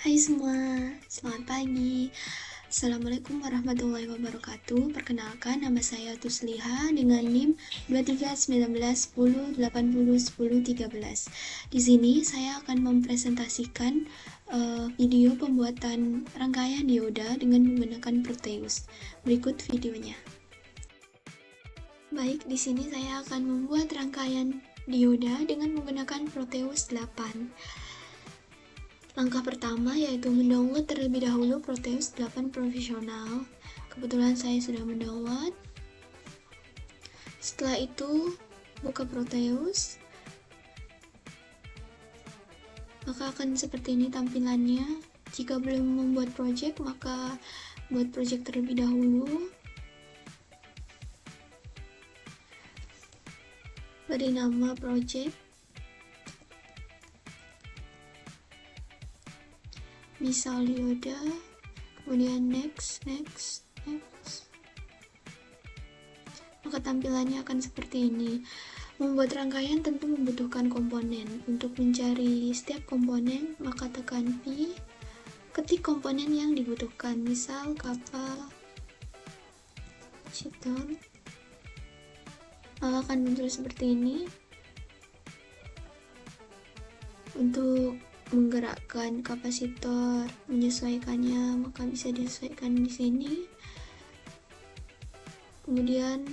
Hai semua, selamat pagi. Assalamualaikum warahmatullahi wabarakatuh. Perkenalkan, nama saya Tusliha dengan NIM 231910801013. Di sini saya akan mempresentasikan video pembuatan rangkaian dioda dengan menggunakan Proteus. Berikut videonya. Baik, di sini saya akan membuat rangkaian dioda dengan menggunakan Proteus 8. Langkah pertama yaitu mendownload terlebih dahulu Proteus 8 Profesional. Kebetulan saya sudah mendownload. Setelah itu, buka Proteus. Maka akan seperti ini tampilannya. Jika belum membuat project, maka buat project terlebih dahulu. Beri nama project. Misal dioda, kemudian next. Maka tampilannya akan seperti ini. Membuat rangkaian tentu membutuhkan komponen. Untuk mencari setiap komponen, maka tekan P, ketik komponen yang dibutuhkan, misal kapal, cheater, maka akan muncul seperti ini. Untuk menggerakkan kapasitor, menyesuaikannya, maka bisa disesuaikan di sini. Kemudian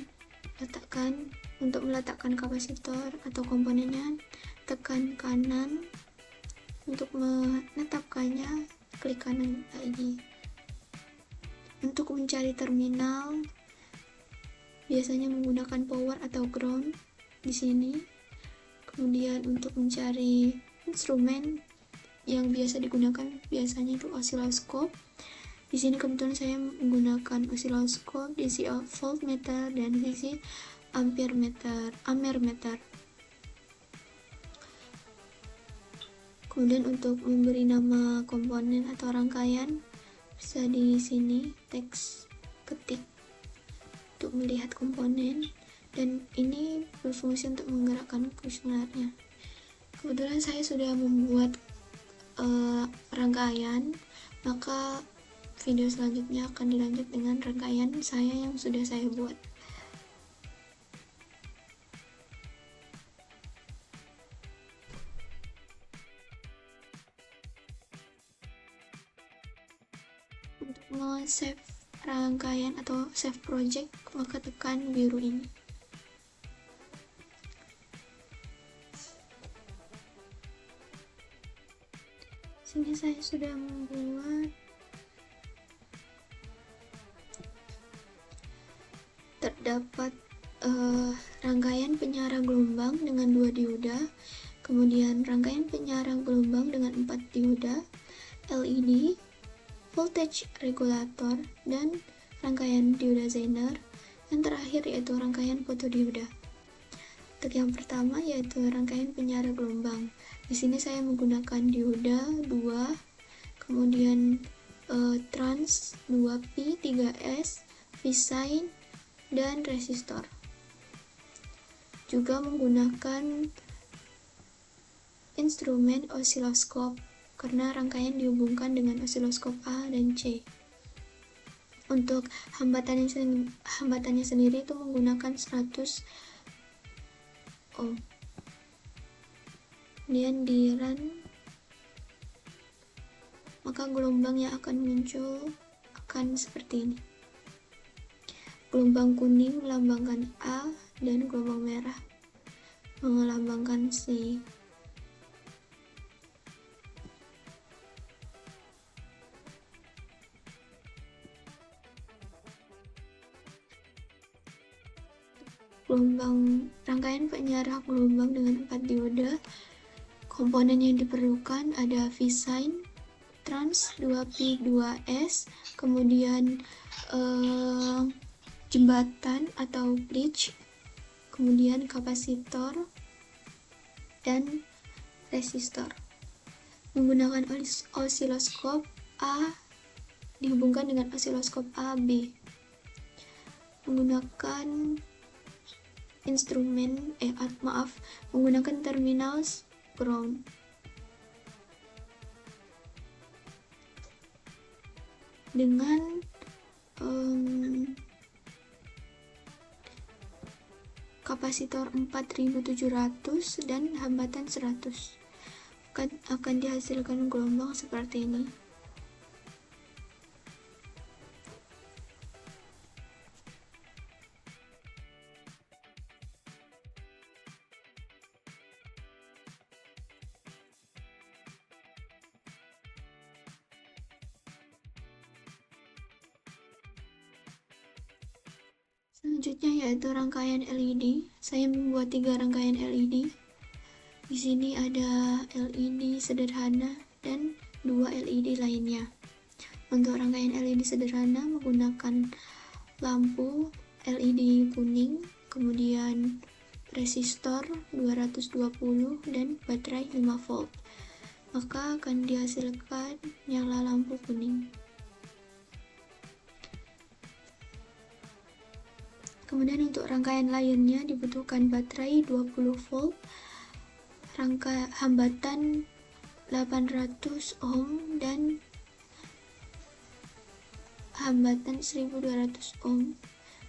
untuk meletakkan kapasitor atau komponennya, tekan kanan. Untuk menetapkannya, klik kanan lagi. Untuk mencari terminal, biasanya menggunakan power atau ground di sini. Kemudian untuk mencari instrumen yang biasa digunakan biasanya itu osiloskop. Di sini kebetulan saya menggunakan osiloskop, DC voltmeter dan DC ampermeter. Kemudian untuk memberi nama komponen atau rangkaian, bisa di sini teks ketik untuk melihat komponen, dan ini berfungsi untuk menggerakkan kuesionernya. Kebetulan saya sudah membuat rangkaian, maka video selanjutnya akan dilanjut dengan rangkaian saya yang sudah saya buat. Untuk nge-save rangkaian atau save project, maka tekan biru ini. Sini saya sudah membuat. Terdapat rangkaian penyara gelombang dengan 2 dioda, kemudian rangkaian penyara gelombang dengan 4 dioda, LED, voltage regulator, dan rangkaian dioda Zener. Yang terakhir yaitu rangkaian fotodioda. Untuk yang pertama yaitu rangkaian penyara gelombang. Di sini saya menggunakan dioda 2, kemudian trans 2P, 3S, V-sign, dan resistor. Juga menggunakan instrumen osiloskop karena rangkaian dihubungkan dengan osiloskop A dan C. Untuk hambatannya sendiri itu menggunakan 100 ohm. Kemudian di run, maka gelombang yang akan muncul akan seperti ini. Gelombang kuning melambangkan A dan gelombang merah melambangkan C. Rangkaian penyara gelombang dengan 4 dioda. Komponen yang diperlukan ada V-sign, trans 2P 2S, kemudian jembatan atau bridge, kemudian kapasitor, dan resistor. Menggunakan osiloskop A dihubungkan dengan osiloskop AB. Menggunakan menggunakan terminal ground. dengan kapasitor 4700 dan hambatan 100. Akan dihasilkan gelombang seperti ini. Selanjutnya yaitu rangkaian LED. Saya membuat 3 rangkaian LED. Di sini ada LED sederhana dan 2 LED lainnya. Untuk rangkaian LED sederhana menggunakan lampu LED kuning, kemudian resistor 220 dan baterai 5 volt. Maka akan dihasilkan nyala lampu kuning. Kemudian untuk rangkaian lainnya dibutuhkan baterai 20 volt, hambatan 800 ohm dan hambatan 1200 ohm.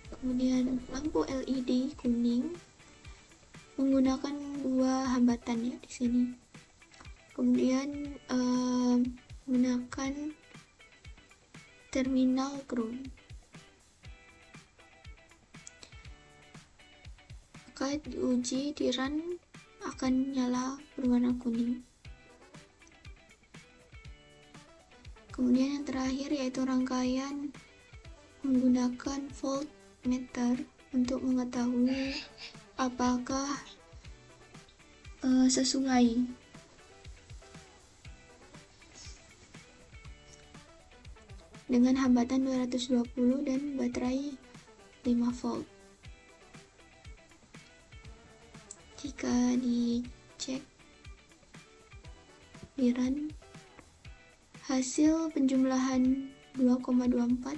Kemudian lampu LED kuning menggunakan 2 hambatan ya di sini. Kemudian menggunakan terminal ground. Maka diuji di run akan nyala berwarna kuning. Kemudian yang terakhir yaitu rangkaian menggunakan voltmeter untuk mengetahui apakah sesuai. Dengan hambatan 220 dan baterai 5 volt. Jika dicek di run, hasil penjumlahan 2,24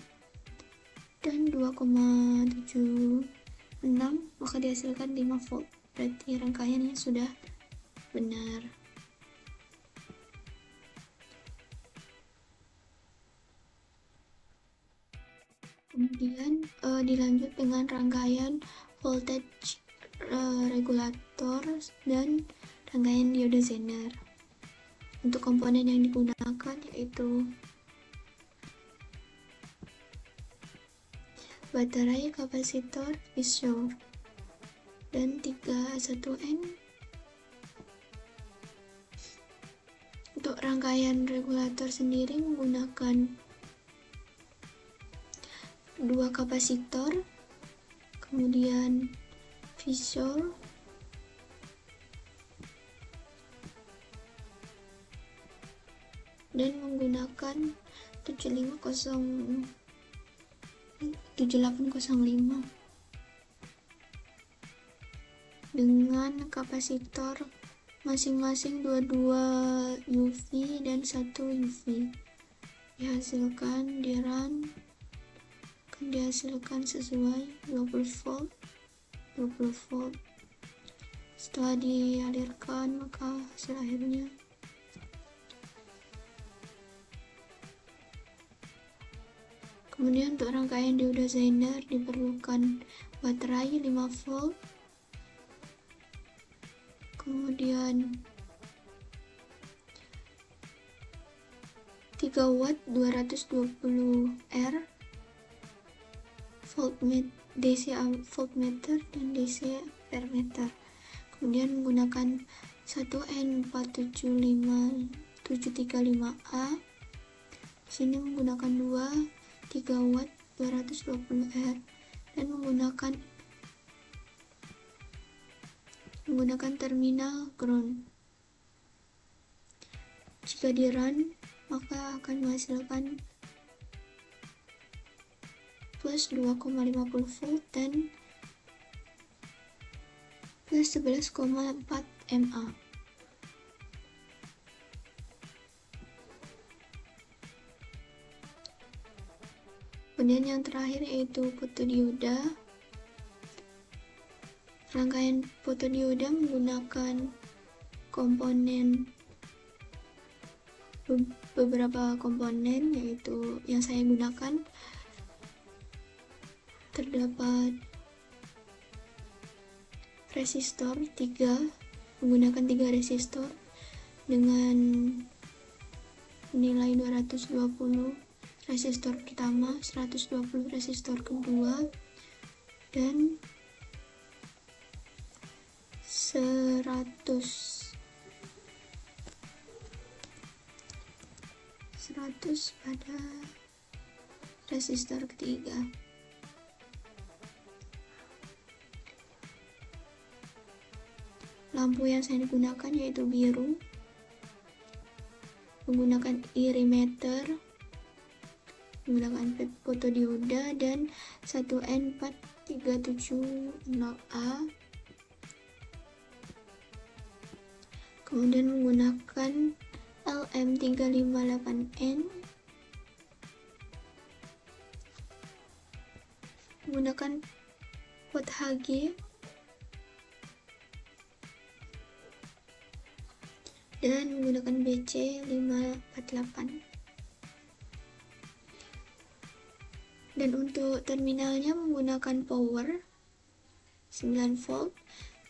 dan 2,76, maka dihasilkan 5 volt. Berarti rangkaiannya sudah benar. Kemudian dilanjut dengan rangkaian voltage regulator dan rangkaian diode Zener. Untuk komponen yang digunakan yaitu baterai, kapasitor, Fisher dan 31N. Untuk rangkaian regulator sendiri menggunakan 2 kapasitor, kemudian Fisher dan menggunakan 7805 dengan kapasitor masing-masing 22 UV dan 1 UV. Dihasilkan di run akan dihasilkan sesuai 20 volt. Setelah dialirkan maka hasil akhirnya kemudian untuk rangkaian diode Zener diperlukan baterai 5 volt, kemudian 3 watt 220 R DC voltmeter dan DC ampermeter. Kemudian menggunakan 1N475-735A. Sini menggunakan 3 watt 220 R dan menggunakan terminal ground. Jika di run maka akan menghasilkan plus 2,50 volt dan plus 11,4 mA. Kemudian yang terakhir yaitu fotodioda. Rangkaian fotodioda menggunakan komponen beberapa komponen, yaitu yang saya gunakan terdapat resistor menggunakan 3 resistor dengan nilai 220 resistor pertama, 120 resistor kedua, dan 100 pada resistor ketiga. Lampu yang saya gunakan yaitu biru, menggunakan irimeter, menggunakan fotodioda, dan 1N4370A. Kemudian menggunakan LM358N, menggunakan pot Hg, dan menggunakan BC548. Dan untuk terminalnya menggunakan power 9 volt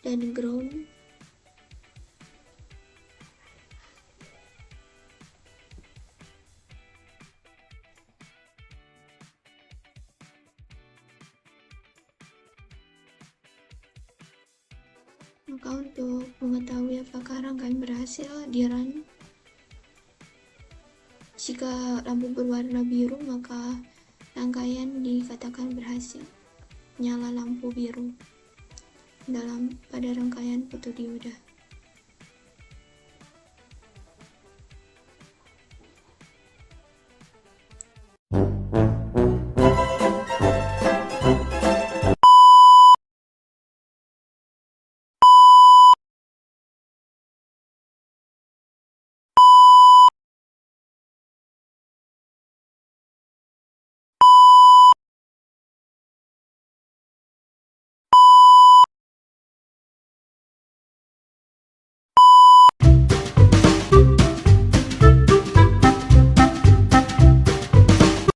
dan ground. Maka untuk mengetahui apakah rangkaian berhasil di run, jika lampu berwarna biru maka rangkaian dikatakan berhasil. Nyala lampu biru pada rangkaian fotodioda.